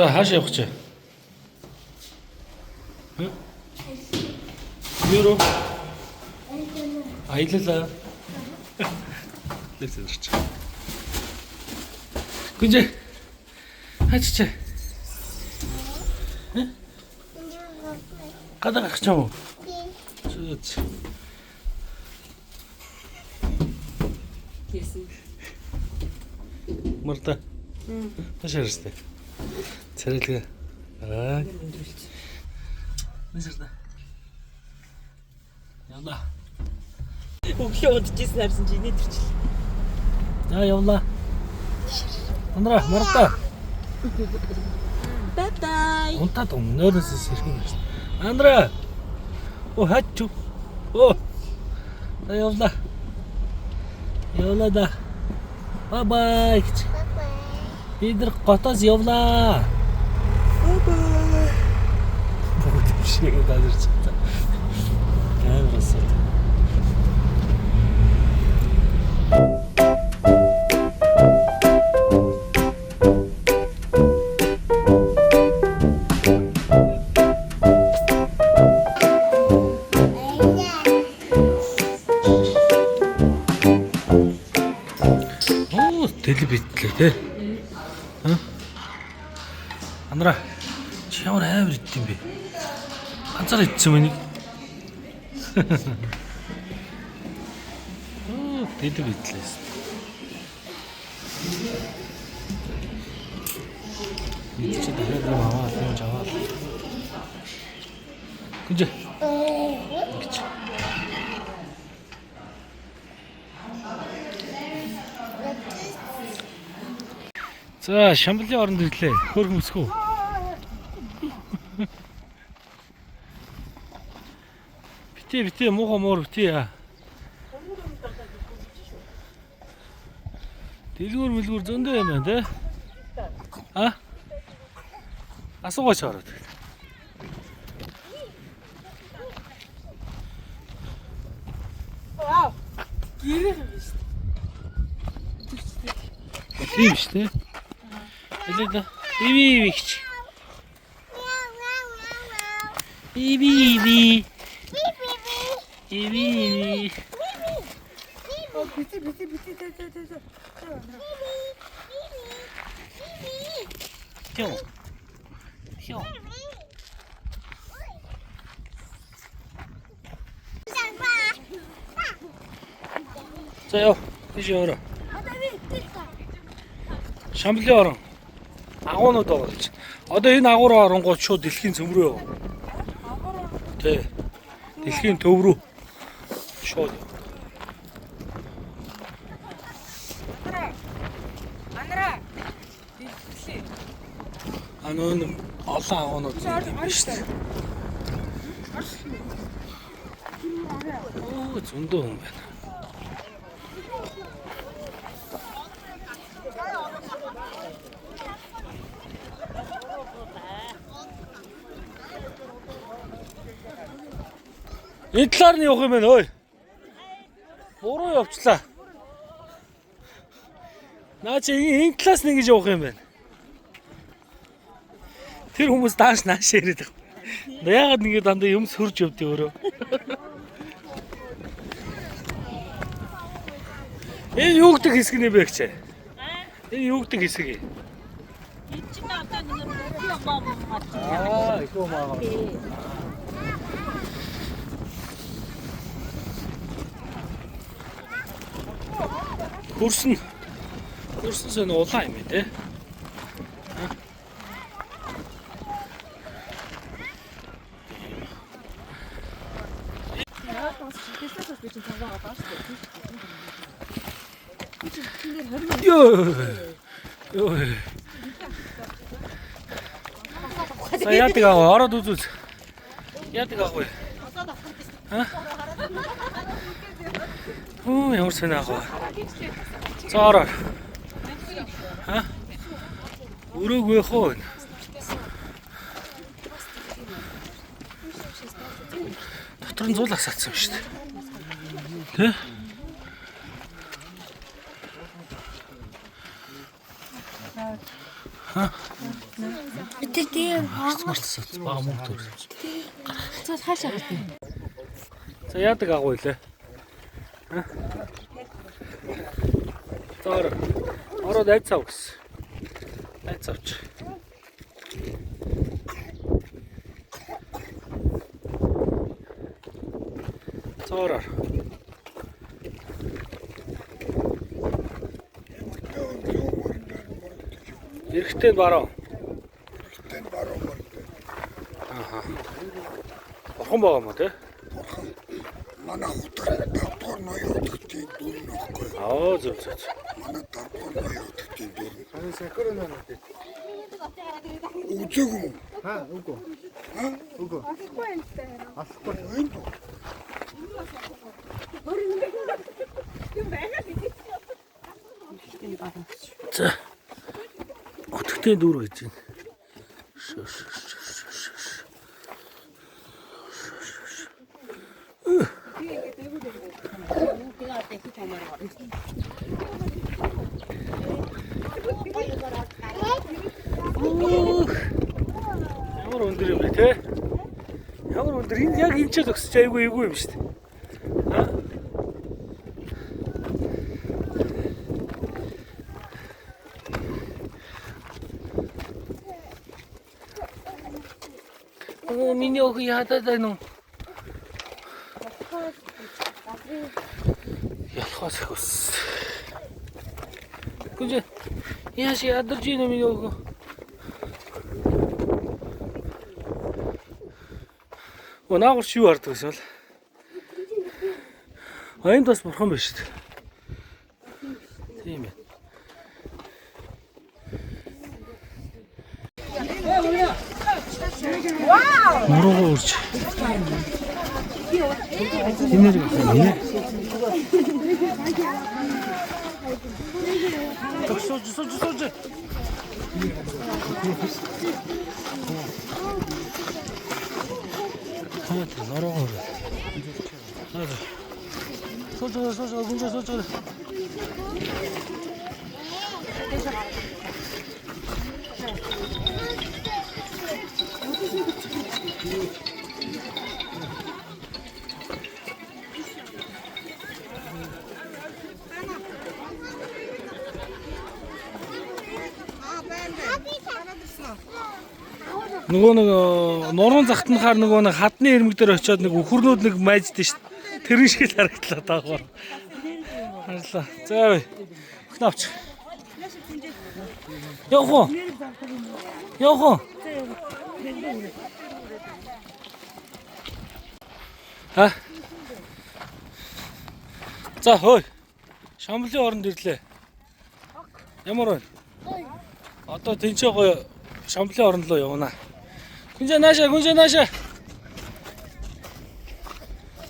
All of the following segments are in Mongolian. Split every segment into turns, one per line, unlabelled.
За хаашаа явах чи? Юу? Аяллаа. Лээс ирч. Гүнжээ. Хаач. Гадаа гарах ч юм уу? Зүз.
Яасан.
Марта. Ташаарстай. Царилга. Аа. Нэсэрдэ. Явла.
Өглөө удажсэн харсан чи инээд ирчихлээ.
За явла. Андра, Марта.
Бай.
Унтаад өнөөс сэрхэн байна. Андра. О хачу. О. За явла. Явла да. Бай. Бид нар готоос явлаа.
Бай.
Бүгд шиг гадарч та. Камерас. Телевизлээ те. Андра чи ямар амар идсэн бэ? Ганцаар идсэн мэнийг. Телевизлээс. Чи дахиад аваад юм жаваад. Гүнжээ. Гэж. За, Шамблын оронд ирлээ. Хөр хүмсгүү. Битээ муухай муур битээ. Дэлгүүр зөндөө юм байна те. А? Асуугаач ороод.
Вау. Гэрээ юм шүү дээ.
Тийм шүү дээ. Элэдэ. Ивич. Иви.
Оо бити.
Тё. За яа. Тийш яваа. Шамблын орон. Агуунууд байгаа. Одоо энэ агуур оронгууд шууд дэлхийн цөм рүү яв. Тэ. Дэлхийн төв рүү шууд.
Андра. Дэлхий.
Анон олон агуунууд байна шүү дээ. Оо зөндөө хүн байна. Энэ талаар нь явах юм байна ой. Буруу явчлаа. Наа чи энэ талаас нь ингэж явах юм байна. Тэр хүмүүс тааш нааш яриад байгаа. Яагаад ингэ дандаа юм сөрж явдээ өөрөө. Энэ юу гэдэг хэсэг нэ бэ гэж. Энэ юу гэдэг хэсэг юм?
Энэ чинь одоо нэг юм бом.
Аа, их юм аа. Хөрсөн сон улаан юм ээ. Йоо. За яадаг аа ороод үзүүл. Яадаг аа вэ? Ха? Оо ямар сонь аа. За ороо. Ха? Өрөөгүй хоо. Дотор нь зуул асаацсан шүү дээ. Тэ? Ха?
Тэр тийм
Марцмарцсан баа мөнгө төр.
цаас хаашаа гардаг.
За яадаг агуу илээ. За ороод айцав гэсэн. Айцавч. Зоороор. Эрэхтэн бараа. Аха. Бурхан байгаа мó те?
Манай хутар давтар ноёдгийн дүр нөхгүй.
Аа зөв.
Манай давтар ноёдгийн дүр.
Аны сакурын нэ.
Үзэг юм.
Үгүй. Үгүй. Алахгүй.
Энд.
За. Өтгтэн дүр гэж байна. Ямар өндөр юм бэ те? Ямар өндөр энэ яг энэ ч зогсож айгүй юм шүү дээ. Миний охин ядаад байна уу? Ялхаас их ус. Гүнжи яаш ядарч ийн миний охин. Наагур шүү хардаг гэсэн бол. Энд бас бурхан биш шүү дээ. Тийм ээ. Муруу урж. Тинэр гэнэ. Сууж. Нороо. Сууж, гүнжээ. Нөгөө нэг нурууны захтанхаар нөгөө нэг хадны ирмэг дээр очиод нэг өхөрнүүд нэг майждээ шүү. Тэрэн шиг л харагдлаа даагаар. Харлаа. За бай. Хнавч. Явах уу? Ха? За хөөе. Шамблын оронд ирлээ. Ямар вэ? Одоо тэнцээ гоё шамблын оронд руу явна. Гүнжээ нааша.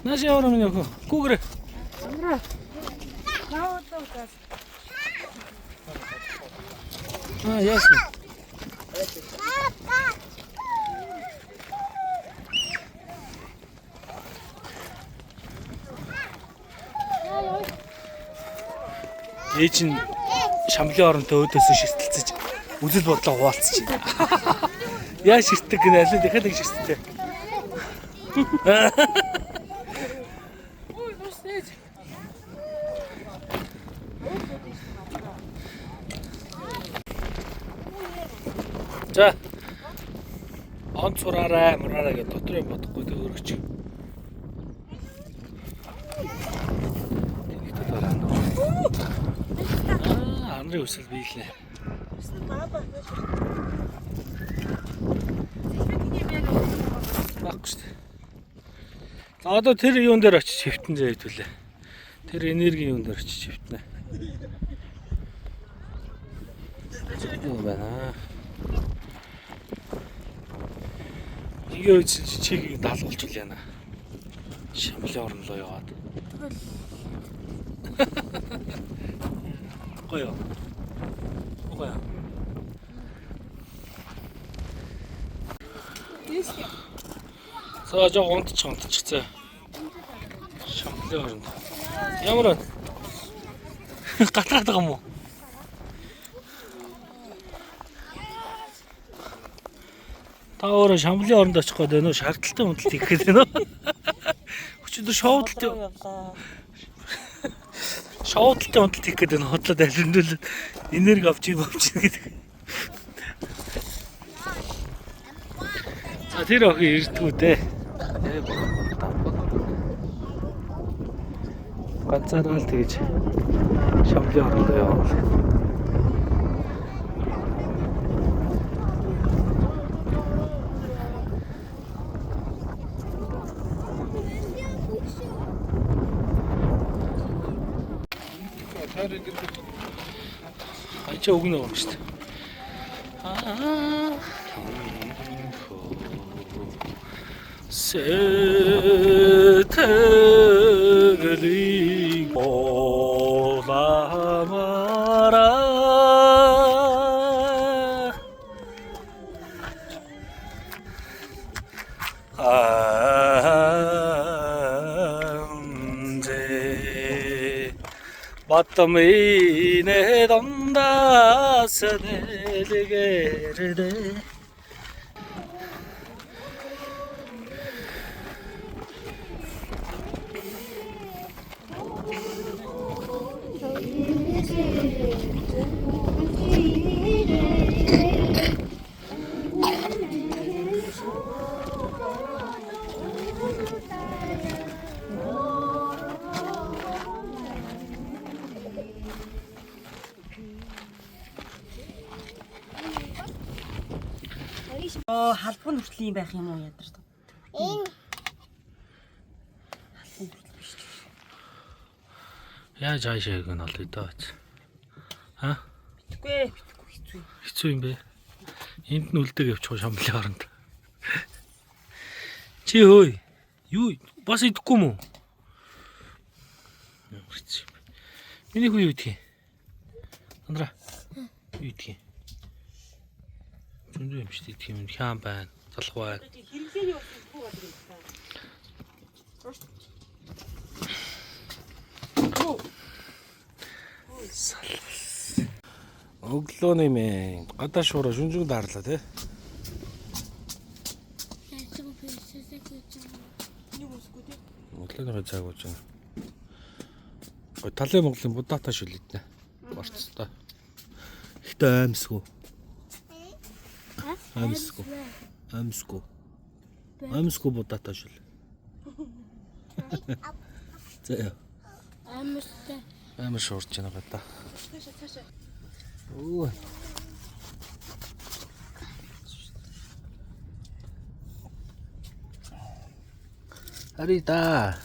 Нааша яваа минь охин. Гүгрэ. Яасан. Ээжин шамблын оронтой өөдөөсөө ширтэлцэж үзэл бодлоо хуваалцчих. Яа ширтдэг гэнэ аль дахиад нэг ширттэй. За. Он цураарай, мураарай гэж дотор юм бодохгүй тэг өргөч. Андрей үсэл биелээ. Багш шүү дээ. За одоо тэр юун дээр очиж хэвтэн зээвдүүлээ. Тэр энерги юун дээр очиж хэвтнэ. Юу байна? Игээ чигийг даалгуулж байна. Шамлын орн руу яваад. Гоё. За жоо унтчихцээ. Шамлын оронд. Ямар вэ? Гатгаад байгаа юм уу? Та өөрөө Шамблын оронд очих гээд байна уу? Шаардлагатай унталт хийх гээд байна уу? Өчигдөр шоудлтын унталт хийх гээд байна. Хотлоод алиндүүл энерги авч ийн гэдэг. За тэр охин ирдгүү дээ. Ганцаараа л тэгэж Шамблын оронд яваа. Ачаа өгнө юм шүү дээ. Сэтгэлийн боламараа Батмине дондас нэлгэрдэ
Халбан хүртэл юм байх юм уу ядарч.
яаж аашааг нь олъё доо. Ха?
Битгүй хэцүү.
Хэцүү юм бэ? Энд нь үлдэг явчих Шамблын оронд. Чи хөөе. Юу бас идэхгүй юм уу? Хэцүү юм. Миний хүү юу идэх юм? Андра. Юу идэх юм? Зөндөө юм шүү дээ. Тийм хяан байна. Залах байна.
Хэрэглээний ус идэхгүй байдаг юм байна.
Өглөөний мэн гадаа шуураа шүнжиг daарлаа тий. Өглөөний цаг болж байна. Ой талын Монголын будаатай шүлэднэ. Борцтой. Ихтэй аимсгүй. Аимсгүй будаатай шүл. Зэ. Амар шуурч байна гадаа. Оо. Арита.